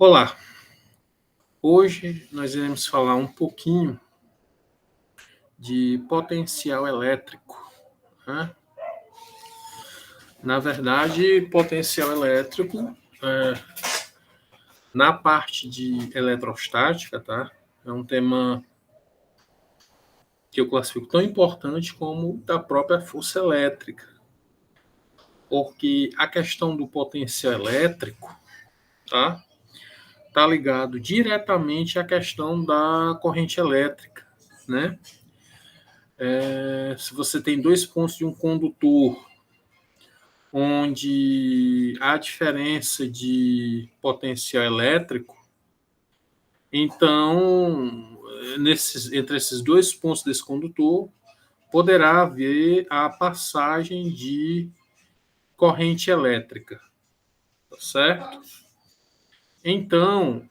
Olá, hoje nós iremos falar um pouquinho de potencial elétrico, né? Na verdade, potencial elétrico, na parte de eletrostática, tá? É um tema que eu classifico tão importante como da própria força elétrica, porque a questão do potencial elétrico, tá? Tá ligado diretamente à questão da corrente elétrica, né? Se você tem dois pontos de um condutor onde há diferença de potencial elétrico, então, entre esses dois pontos desse condutor, poderá haver a passagem de corrente elétrica, tá certo? Então,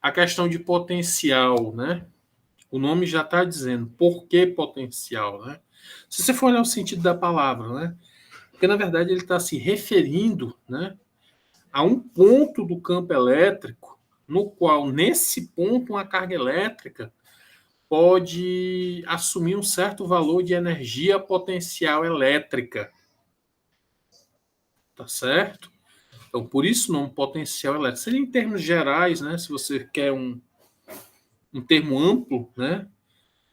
a questão de potencial, né? O nome já está dizendo por que potencial, né? Se você for olhar o sentido da palavra, né? Porque, na verdade, ele está se referindo, né, a um ponto do campo elétrico, no qual, nesse ponto, uma carga elétrica pode assumir um certo valor de energia potencial elétrica. Tá certo? Então, por isso, não potencial elétrico. Seria em termos gerais, né? Se você quer um termo amplo, né?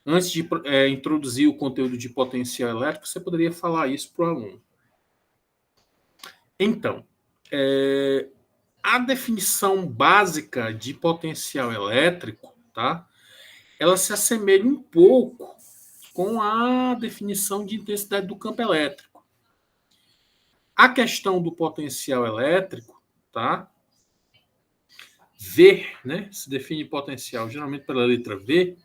Antes de introduzir o conteúdo de potencial elétrico, você poderia falar isso para o aluno. Então, a definição básica de potencial elétrico, tá? Ela se assemelha um pouco com a definição de intensidade do campo elétrico. A questão do potencial elétrico, tá? V, né? Se define potencial geralmente pela letra V.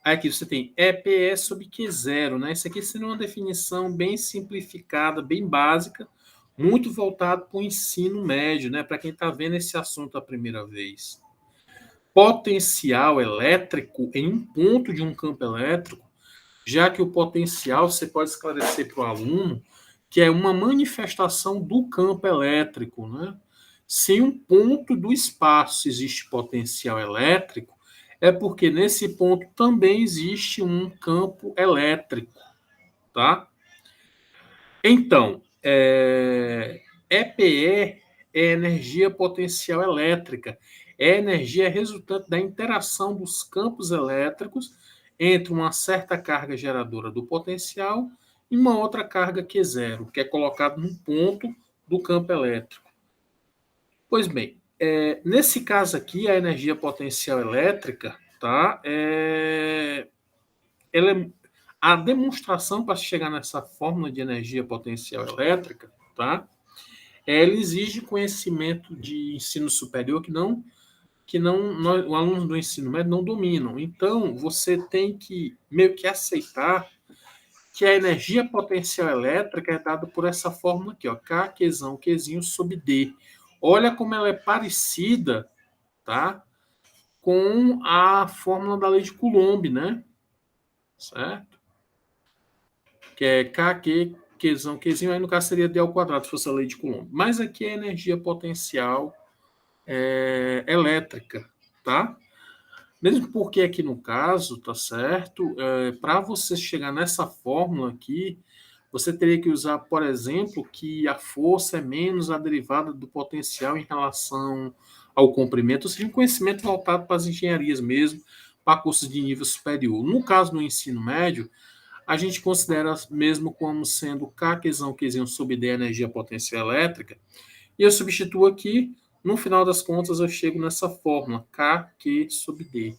Aí aqui você tem EPE sobre Q0, né? Isso aqui seria uma definição bem simplificada, bem básica, muito voltado para o ensino médio, né? Para quem está vendo esse assunto a primeira vez. Potencial elétrico em um ponto de um campo elétrico, já que o potencial você pode esclarecer para o aluno que é uma manifestação do campo elétrico, né? Se em um ponto do espaço existe potencial elétrico, é porque nesse ponto também existe um campo elétrico, tá? Então, EPE é energia potencial elétrica, é energia resultante da interação dos campos elétricos entre uma certa carga geradora do potencial e uma outra carga Q0, que é colocado num ponto do campo elétrico. Pois bem, nesse caso aqui, a energia potencial elétrica, tá? A demonstração para chegar nessa fórmula de energia potencial elétrica, tá? Ela exige conhecimento de ensino superior que os alunos do ensino médio não dominam. Então, você tem que meio que aceitar que a energia potencial elétrica é dada por essa fórmula aqui, ó, K, Qzão, Qzinho sobre D. Olha como ela é parecida, tá? Com a fórmula da lei de Coulomb, né? Certo? Que é KQ, Qzão, Qzinho, aí no caso seria D ao quadrado, se fosse a lei de Coulomb. Mas aqui é energia potencial elétrica, tá? Mesmo porque aqui no caso, tá certo? Para você chegar nessa fórmula aqui, você teria que usar, por exemplo, que a força é menos a derivada do potencial em relação ao comprimento, ou seja, um conhecimento voltado para as engenharias mesmo, para cursos de nível superior. No caso do ensino médio, a gente considera mesmo como sendo K, Qzão, Qzinho sobre D, energia potencial elétrica, e eu substituo aqui, no final das contas eu chego nessa fórmula, K, Q sobre D.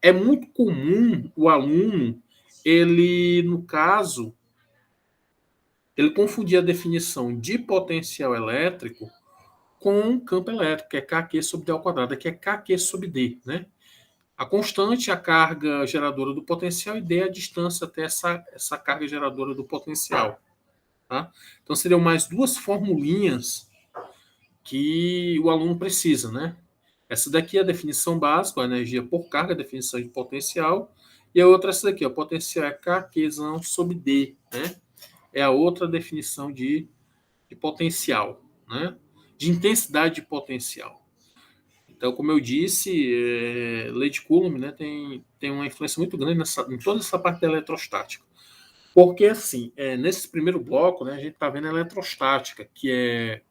É muito comum o aluno, ele, no caso, ele confundir a definição de potencial elétrico com campo elétrico, que é Kq sobre D ao quadrado, que é Kq sobre D, né? A constante é a carga geradora do potencial e D é a distância até essa carga geradora do potencial. Tá? Então, seriam mais duas formulinhas que o aluno precisa, né? Essa daqui é a definição básica, a energia por carga, a definição de potencial, e a outra essa daqui, o potencial é Kq sobre D, né? É a outra definição de potencial, né? de intensidade de potencial. Então, como eu disse, lei de Coulomb, né, tem uma influência muito grande em toda essa parte da eletrostática. Porque, assim, nesse primeiro bloco, né, a gente está vendo a eletrostática, que é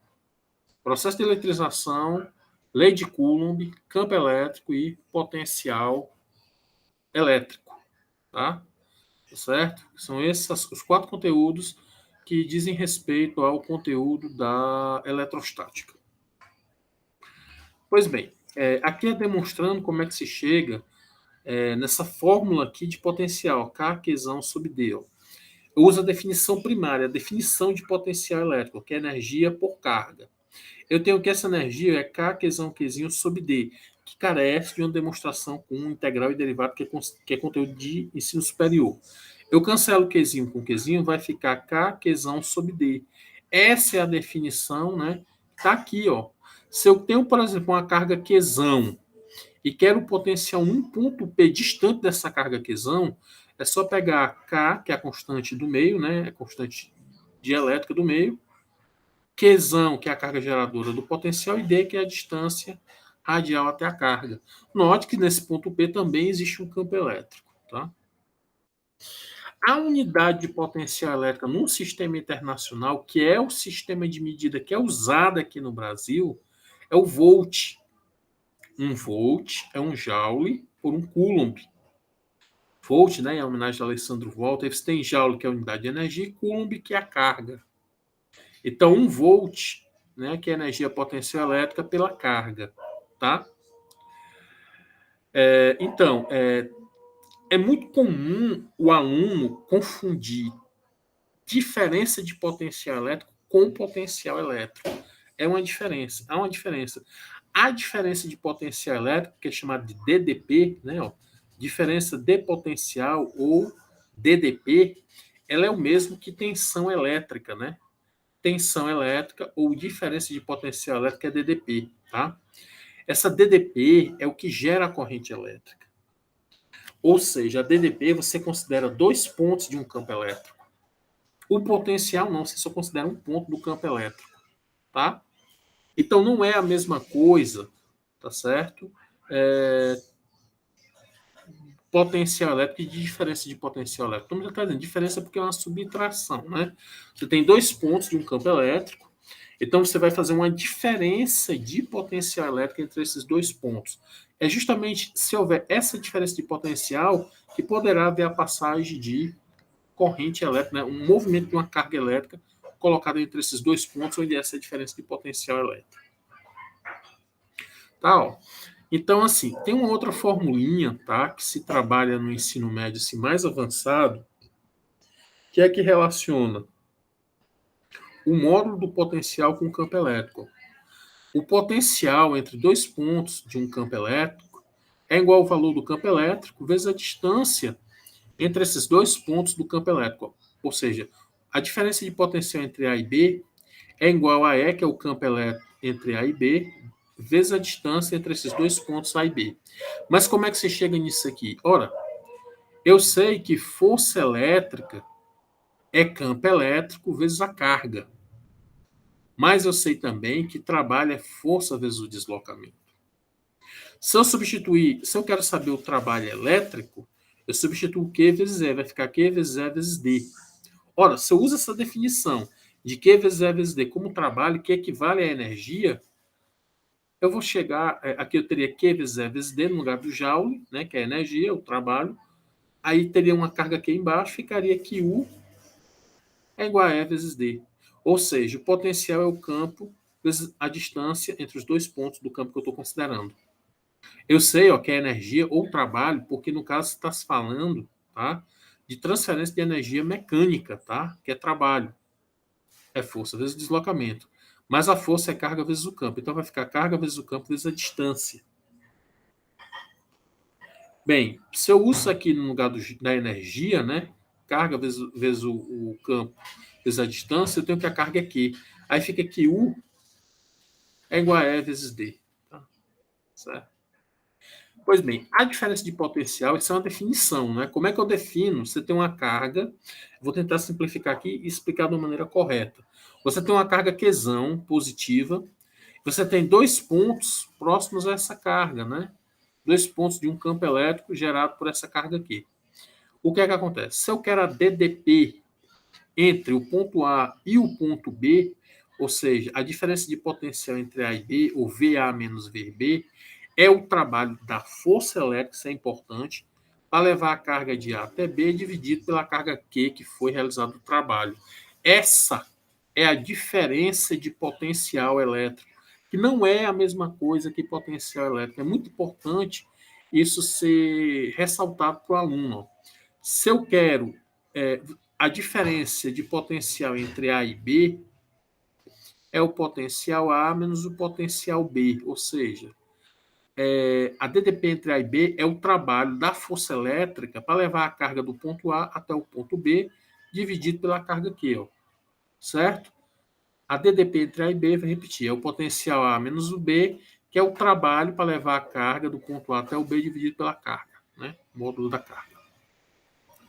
processo de eletrização, lei de Coulomb, campo elétrico e potencial elétrico. Tá? Certo? São esses os 4 conteúdos que dizem respeito ao conteúdo da eletrostática. Pois bem, aqui é demonstrando como é que se chega nessa fórmula aqui de potencial, K Qzão sobre D. Ó. Eu uso a definição primária, a definição de potencial elétrico, que é energia por carga. Eu tenho que essa energia é K Qzão Qzinho sobre D, que carece de uma demonstração com integral e derivado, que é conteúdo de ensino superior. Eu cancelo Qzinho com Qzinho, vai ficar K Qzão sobre D. Essa é a definição, né? Está aqui, ó. Se eu tenho, por exemplo, uma carga Qzão e quero o potencial 1 ponto P distante dessa carga Qzão, é só pegar K, que é a constante do meio, né? A constante dielétrica do meio, Qzão, que é a carga geradora do potencial, e D, que é a distância radial até a carga. Note que nesse ponto P também existe um campo elétrico, tá? A unidade de potencial elétrica num sistema internacional, que é o sistema de medida que é usado aqui no Brasil, é o volt. Um volt é um joule por um coulomb. Volt, né, em homenagem a Alessandro Volta, você tem joule, que é a unidade de energia, e coulomb, que é a carga. Então, 1 volt, né, que é a energia potencial elétrica pela carga, tá? Então, é muito comum o aluno confundir diferença de potencial elétrico com potencial elétrico. Há uma diferença. A diferença de potencial elétrico, que é chamada de DDP, né, ó, diferença de potencial ou DDP, ela é o mesmo que tensão elétrica, né? Tensão elétrica ou diferença de potencial elétrico é DDP, tá? Essa DDP é o que gera a corrente elétrica. Ou seja, a DDP você considera 2 pontos de um campo elétrico. O potencial não, você só considera um ponto do campo elétrico, tá? Então não é a mesma coisa, tá certo? Potencial elétrico e diferença de potencial elétrico. Como já está dizendo, diferença porque é uma subtração, né? Você tem 2 pontos de um campo elétrico, então você vai fazer uma diferença de potencial elétrico entre esses 2 pontos. É justamente se houver essa diferença de potencial que poderá haver a passagem de corrente elétrica, né? Um movimento de uma carga elétrica colocada entre esses 2 pontos, onde essa é a diferença de potencial elétrico. Tá, ó. Então, assim, tem uma outra formulinha, tá, que se trabalha no ensino médio assim, mais avançado, que é que relaciona o módulo do potencial com o campo elétrico. O potencial entre 2 pontos de um campo elétrico é igual ao valor do campo elétrico vezes a distância entre esses 2 pontos do campo elétrico. Ou seja, a diferença de potencial entre A e B é igual a E, que é o campo elétrico entre A e B, vezes a distância entre esses 2 pontos A e B. Mas como é que você chega nisso aqui? Ora, eu sei que força elétrica é campo elétrico vezes a carga. Mas eu sei também que trabalho é força vezes o deslocamento. Se eu quero saber o trabalho elétrico, eu substituo Q vezes E, vai ficar Q vezes E vezes D. Ora, se eu uso essa definição de Q vezes E vezes D como trabalho, que equivale à energia, eu vou chegar, aqui eu teria Q vezes E vezes D no lugar do joule, né, que é a energia, o trabalho. Aí teria uma carga aqui embaixo, ficaria que U é igual a E vezes D. Ou seja, o potencial é o campo vezes a distância entre os 2 pontos do campo que eu estou considerando. Eu sei, ó, que é energia ou trabalho, porque no caso está se falando, tá, de transferência de energia mecânica, tá, que é trabalho. É força vezes deslocamento. Mas a força é carga vezes o campo. Então vai ficar carga vezes o campo vezes a distância. Bem, se eu uso aqui no lugar da energia, né, carga vezes o campo vezes a distância, eu tenho que a carga é Q. Aí fica que U é igual a E vezes D. Tá? Certo? Pois bem, a diferença de potencial, isso é uma definição, né? Como é que eu defino? Você tem uma carga, vou tentar simplificar aqui e explicar de uma maneira correta. Você tem uma carga Qzão positiva, Você tem 2 pontos próximos a essa carga, né? 2 pontos de um campo elétrico gerado por essa carga aqui. O que é que acontece? Se eu quero a DDP entre o ponto A e o ponto B, ou seja, a diferença de potencial entre A e B, ou VA menos VB, é o trabalho da força elétrica, isso é importante, para levar a carga de A até B dividido pela carga Q que foi realizado o trabalho. Essa é a diferença de potencial elétrico, que não é a mesma coisa que potencial elétrico. É muito importante isso ser ressaltado para o aluno. Se eu quero a diferença de potencial entre A e B, é o potencial A menos o potencial B, ou seja, a DDP entre A e B é o trabalho da força elétrica para levar a carga do ponto A até o ponto B, dividido pela carga Q, ó, certo? A DDP entre A e B, vou repetir, é o potencial A menos o B, que é o trabalho para levar a carga do ponto A até o B dividido pela carga, né? Módulo da carga.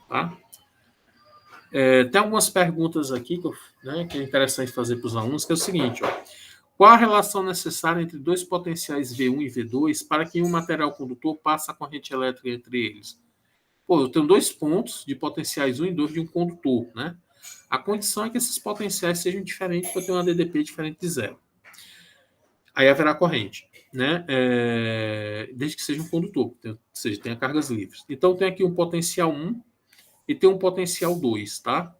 Tá? Tem algumas perguntas aqui que é interessante fazer para os alunos, que é o seguinte, ó. Qual a relação necessária entre dois potenciais V1 e V2 para que um material condutor passe a corrente elétrica entre eles? Pô, eu tenho 2 pontos de potenciais 1 e 2 de um condutor, né? A condição é que esses potenciais sejam diferentes para ter uma DDP diferente de zero. Aí haverá corrente, né? Desde que seja um condutor, ou seja, tenha cargas livres. Então tem aqui um potencial 1 e tem um potencial 2, tá?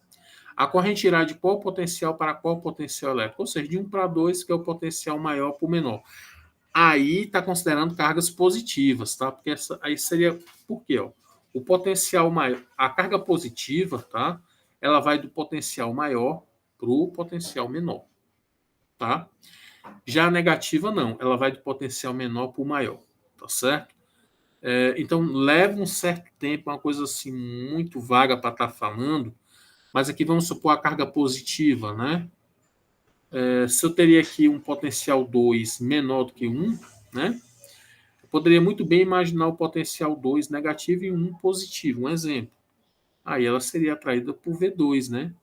A corrente irá de qual potencial para qual potencial elétrico? Ou seja, de 1 para 2, que é o potencial maior para o menor. Aí está considerando cargas positivas, tá? Porque aí seria... Por quê? Ó? O potencial maior... A carga positiva, tá? Ela vai do potencial maior para o potencial menor, tá? Já a negativa, não. Ela vai do potencial menor para o maior, tá certo? Então, leva um certo tempo, uma coisa assim muito vaga para estar falando, mas aqui vamos supor a carga positiva, né? Se eu teria aqui um potencial 2 menor do que 1, né? Eu poderia muito bem imaginar o potencial 2 negativo e 1 positivo, um exemplo. Aí ela seria atraída por V2, né?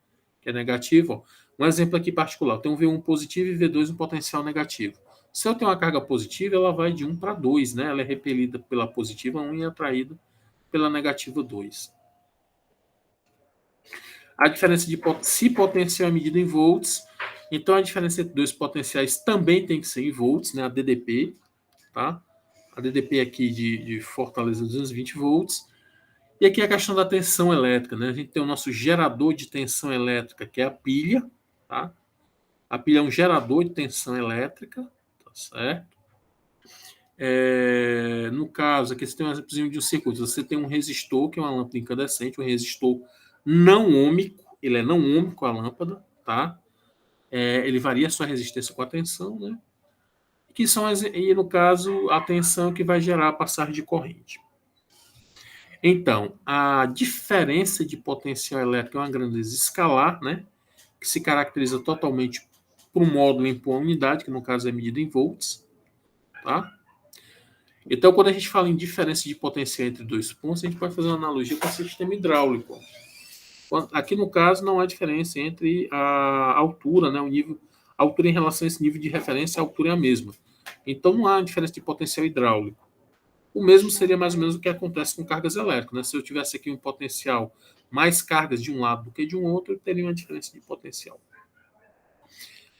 Que é negativo. Ó. Um exemplo aqui particular, eu tenho um V1 positivo e V2 um potencial negativo. Se eu tenho uma carga positiva, ela vai de 1 para 2, né? Ela é repelida pela positiva 1 e atraída pela negativa 2. A diferença de se potencial é medida em volts, então a diferença entre dois potenciais também tem que ser em volts, né? A DDP, tá? A DDP aqui de Fortaleza 220 volts. E aqui a questão da tensão elétrica, né? A gente tem o nosso gerador de tensão elétrica, que é a pilha, tá? A pilha é um gerador de tensão elétrica, tá certo? No caso, aqui você tem um exemplozinho de um circuito. Você tem um resistor, que é uma lâmpada incandescente, um resistor não ôhmico, ele é não ôhmico a lâmpada, tá? Ele varia a sua resistência com a tensão, né? E no caso, a tensão que vai gerar a passagem de corrente. Então, a diferença de potencial elétrico é uma grandeza escalar, né? Que se caracteriza totalmente por um módulo em por unidade, que no caso é medida em volts, tá? Então, quando a gente fala em diferença de potencial entre dois pontos, a gente pode fazer uma analogia com o sistema hidráulico. Aqui, no caso, não há diferença entre a altura, né, a altura em relação a esse nível de referência, a altura é a mesma. Então, não há diferença de potencial hidráulico. O mesmo seria mais ou menos o que acontece com cargas elétricas, né? Se eu tivesse aqui um potencial mais cargas de um lado do que de um outro, eu teria uma diferença de potencial.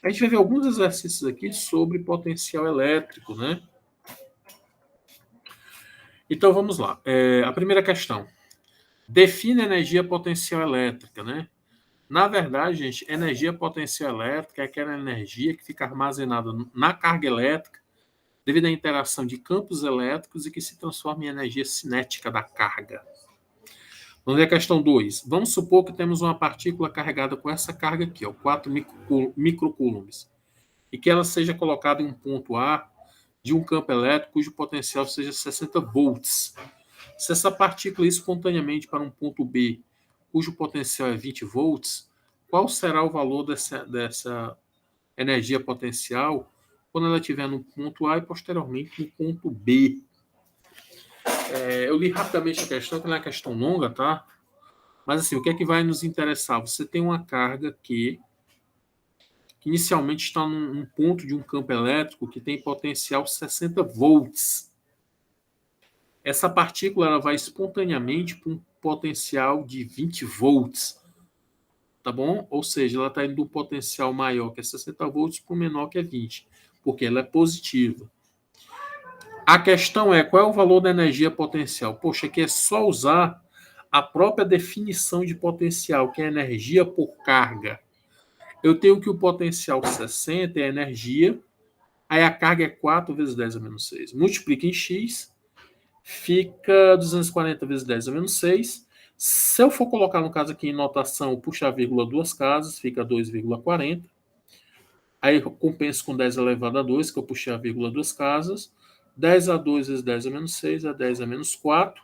A gente vai ver alguns exercícios aqui sobre potencial elétrico, né? Então, vamos lá. A primeira questão. Define energia potencial elétrica, né? Na verdade, gente, energia potencial elétrica é aquela energia que fica armazenada na carga elétrica devido à interação de campos elétricos e que se transforma em energia cinética da carga. Vamos ver a questão 2. Vamos supor que temos uma partícula carregada com essa carga aqui, ó, 4 microcoulombs, e que ela seja colocada em um ponto A de um campo elétrico cujo potencial seja 60 volts. Se essa partícula ir espontaneamente para um ponto B, cujo potencial é 20 volts, qual será o valor dessa energia potencial quando ela estiver no ponto A e posteriormente no ponto B? Eu li rapidamente a questão, que não é uma questão longa, tá? Mas assim, o que é que vai nos interessar? Você tem uma carga Q que inicialmente está num ponto de um campo elétrico que tem potencial 60 volts. Essa partícula ela vai espontaneamente para um potencial de 20 volts, tá bom? Ou seja, ela está indo do potencial maior, que é 60 volts, para o menor, que é 20, porque ela é positiva. A questão é, qual é o valor da energia potencial? Poxa, aqui é só usar a própria definição de potencial, que é energia por carga. Eu tenho que o potencial 60 é energia, aí a carga é 4 vezes 10 a menos 6. Multiplica em x, fica 240 vezes 10 a menos 6. Se eu for colocar, no caso aqui, em notação, puxar vírgula duas casas, fica 2,40. Aí eu compenso com 10 elevado a 2, que eu puxei a vírgula duas casas. 10 a 2 vezes 10 a menos 6 é 10 a menos 4.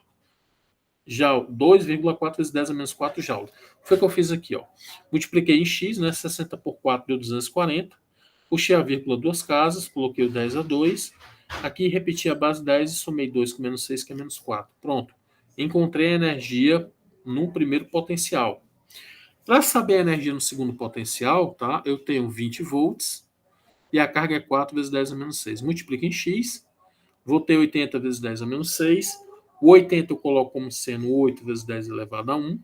Joule, 2,4 vezes 10 a menos 4 joules. Foi o que eu fiz aqui, ó. Multipliquei em x, né? 60 por 4 deu 240. Puxei a vírgula duas casas, coloquei o 10 a 2. Aqui repeti a base 10 e somei 2 com menos 6, que é menos 4. Pronto. Encontrei a energia no primeiro potencial. Para saber a energia no segundo potencial, tá? Eu tenho 20 volts e a carga é 4 vezes 10 a menos 6. Multiplica em x, vou ter 80 vezes 10 a menos 6. O 80 eu coloco como sendo 8 vezes 10 elevado a 1.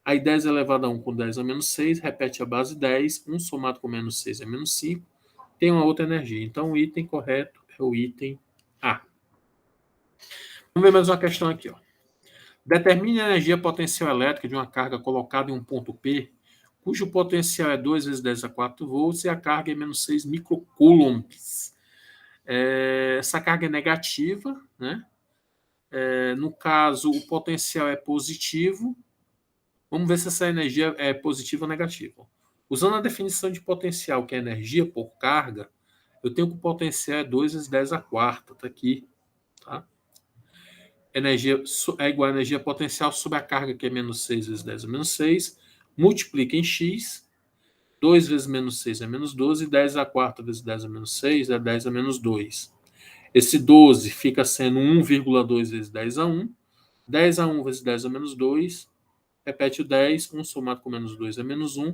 Aí 10 elevado a 1 com 10 a menos 6, repete a base 10. 1 somado com menos 6 é menos 5. Tem uma outra energia. Então o item correto é o item A. Vamos ver mais uma questão aqui, ó. Determine a energia potencial elétrica de uma carga colocada em um ponto P, cujo potencial é 2 vezes 10 a 4 volts e a carga é menos 6 microcoulombs. Essa carga é negativa, né? No caso, o potencial é positivo. Vamos ver se essa energia é positiva ou negativa. Usando a definição de potencial, que é energia por carga, eu tenho que o potencial é 2 vezes 10 a quarta, tá aqui. Tá? Energia é igual a energia potencial sobre a carga, que é menos 6 vezes 10 a menos 6. Multiplica em x. 2 vezes menos 6 é menos 12. 10 a quarta vezes 10 a menos 6 é 10 a menos 2. Esse 12 fica sendo 1,2 vezes 10 a 1. 10 a 1 vezes 10 a menos 2. Repete o 10. 1 somado com menos 2 é menos 1.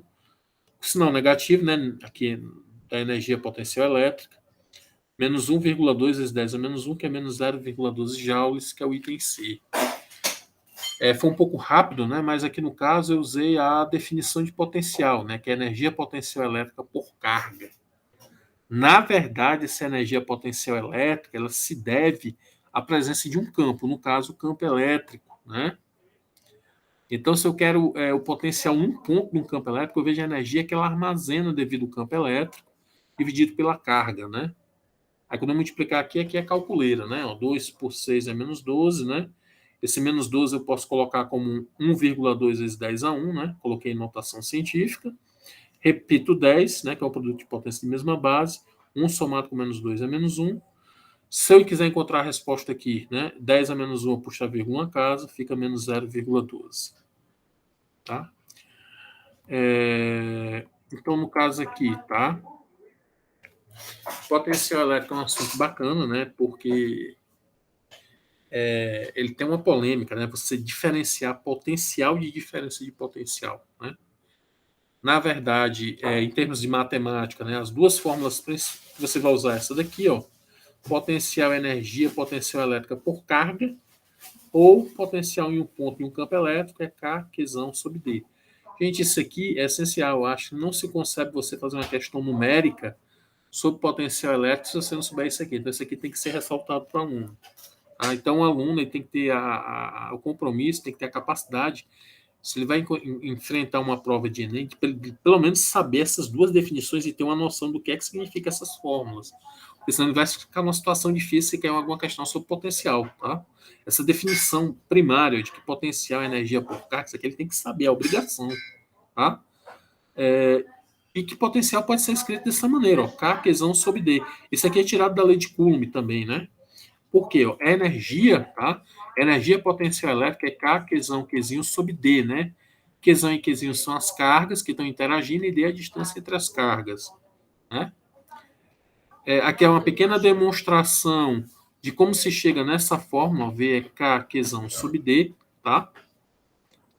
Sinal negativo, né? Aqui da energia potencial elétrica. Menos 1,2 vezes 10 a menos 1, que é menos 0,12 joules, que é o item C. Foi um pouco rápido, né? Mas aqui no caso eu usei a definição de potencial, né? Que é energia potencial elétrica por carga. Na verdade, essa energia potencial elétrica ela se deve à presença de um campo, no caso, o campo elétrico, né? Então, se eu quero o potencial num ponto de um campo elétrico, eu vejo a energia que ela armazena devido ao campo elétrico dividido pela carga, né? Aí, quando eu multiplicar aqui é calculeira, né? 2 por 6 é menos 12, né? Esse menos 12 eu posso colocar como 1,2 vezes 10 a 1, né? Coloquei em notação científica. Repito 10, né? Que é o produto de potência de mesma base. 1 somado com menos 2 é menos 1. Se eu quiser encontrar a resposta aqui, né? 10 a menos 1, eu puxo a vírgula uma casa, fica menos 0,12. Tá? Então, no caso aqui, tá? Potencial elétrico é um assunto bacana, né? Porque ele tem uma polêmica, né? Você diferenciar potencial de diferença de potencial, né? Na verdade, em termos de matemática, né? As duas fórmulas que você vai usar essa daqui, ó. Potencial energia, potencial elétrica por carga, ou potencial em um ponto em um campo elétrico é K, Qzão sobre D. Gente, isso aqui é essencial. Eu acho que não se concebe você fazer uma questão numérica sobre potencial elétrico se você não souber isso aqui. Então, isso aqui tem que ser ressaltado para o aluno. Então, o aluno ele tem que ter o compromisso, tem que ter a capacidade, se ele vai enfrentar uma prova de Enem, de pelo menos saber essas duas definições e ter uma noção do que é que significa essas fórmulas. Porque senão ele vai ficar numa situação difícil se quer alguma questão sobre potencial. Tá? Essa definição primária de que potencial é energia por carga, isso aqui ele tem que saber, é obrigação. Tá? E que potencial pode ser escrito dessa maneira, ó, K, Qzão sobre D. Isso aqui é tirado da lei de Coulomb também, né? Por quê? Ó, energia, tá? Energia potencial elétrica é K, Qzão, Qzinho sobre D, né? Qzão e Qzinho são as cargas que estão interagindo e D é a distância entre as cargas, né? Aqui é uma pequena demonstração de como se chega nessa fórmula, V é K, Qzão sobre D, tá?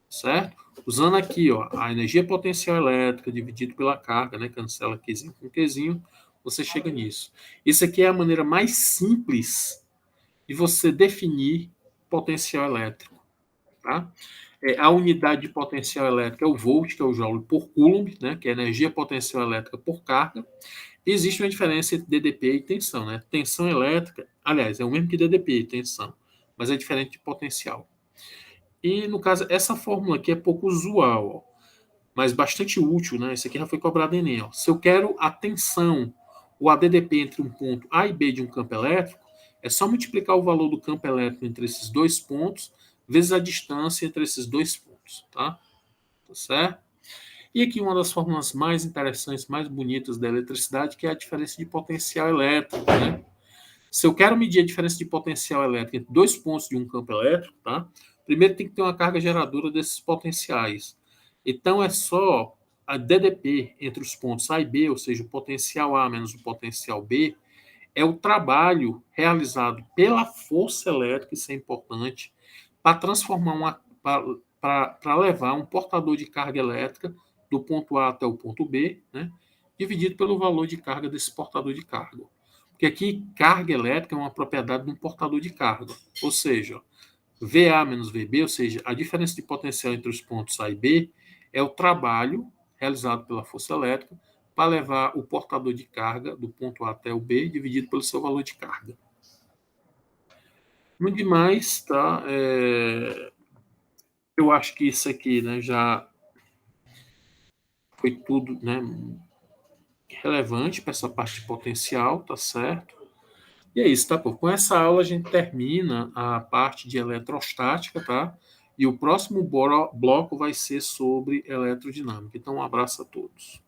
Certo? Usando aqui, ó, a energia potencial elétrica dividido pela carga, né? Cancela Qzinho com Qzinho, você chega nisso. Isso aqui é a maneira mais simples de você definir potencial elétrico, tá? A unidade de potencial elétrica é o volt, que é o joule por coulomb, né? Que é a energia potencial elétrica por carga. E existe uma diferença entre DDP e tensão, né? Tensão elétrica, aliás, é o mesmo que DDP, tensão, mas é diferente de potencial. E, no caso, essa fórmula aqui é pouco usual, ó, mas bastante útil, né? Esse aqui já foi cobrado em Enem. Ó. Se eu quero a tensão ou a DDP entre um ponto A e B de um campo elétrico, é só multiplicar o valor do campo elétrico entre esses dois pontos vezes a distância entre esses dois pontos, tá? Tá certo? E aqui uma das fórmulas mais interessantes, mais bonitas da eletricidade, que é a diferença de potencial elétrico, né? Se eu quero medir a diferença de potencial elétrico entre dois pontos de um campo elétrico, tá? Primeiro tem que ter uma carga geradora desses potenciais. Então é só a DDP entre os pontos A e B, ou seja, o potencial A menos o potencial B, é o trabalho realizado pela força elétrica, isso é importante, para transformar para levar um portador de carga elétrica do ponto A até o ponto B, né, dividido pelo valor de carga desse portador de carga. Porque aqui carga elétrica é uma propriedade de um portador de carga, ou seja, VA menos VB, ou seja, a diferença de potencial entre os pontos A e B é o trabalho realizado pela força elétrica para levar o portador de carga do ponto A até o B, dividido pelo seu valor de carga. No demais, tá? Eu acho que isso aqui, né, já foi tudo, né, relevante para essa parte de potencial, tá certo? E é isso, tá, pô? Com essa aula a gente termina a parte de eletrostática, tá? E o próximo bloco vai ser sobre eletrodinâmica. Então, um abraço a todos.